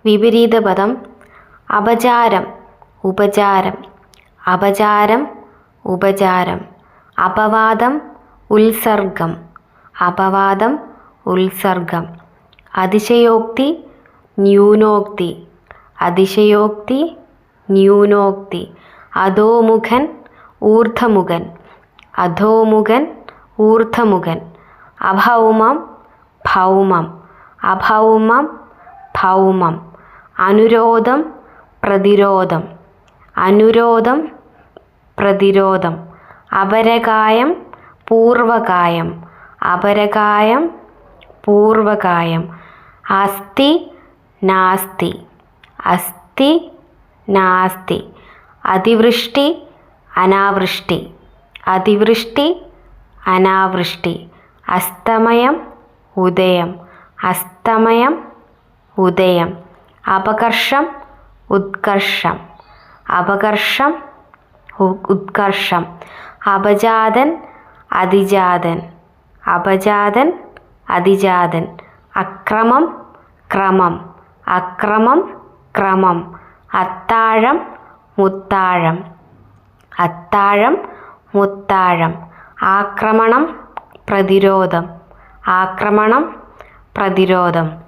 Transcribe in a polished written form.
വിപരീതപദം അപചാരം ഉപചാരം, അപചാരം ഉപചാരം. അപവാദം ഉത്സർഗം, അപവാദം ഉത്സർഗം. അതിശയോക്തി ന്യൂനോക്തി, അതിശയോക്തി ന്യൂനോക്തി. അധോമുഖൻ ഊർധ്വമുഖൻ, അധോമുഖൻ ഊർധ്വമുഖൻ. അഭൗമം ഭൗമം, അഭൗമം ഭൗമം. അനുരോധം പ്രതിരോധം, അനുരോധം പ്രതിരോധം. അപരകായം പൂർവകായം, അപരകായം പൂർവകായം. അസ്തി നാസ്തി, അസ്തി നാസ്തി. അതിവൃഷ്ടി അനാവൃഷ്ടി, അതിവൃഷ്ടി അനാവൃഷ്ടി. അസ്തമയം ഉദയം, അസ്തമയം ഉദയം. അപകർഷം ഉത്കർഷം, അപകർഷം ഉത്കർഷം. അപജാതൻ അതിജാതൻ, അപജാതൻ അതിജാതൻ. അക്രമം ക്രമം, അക്രമം ക്രമം. അത്താഴം മുത്താഴം, അത്താഴം മുത്താഴം. ആക്രമണം പ്രതിരോധം, ആക്രമണം പ്രതിരോധം.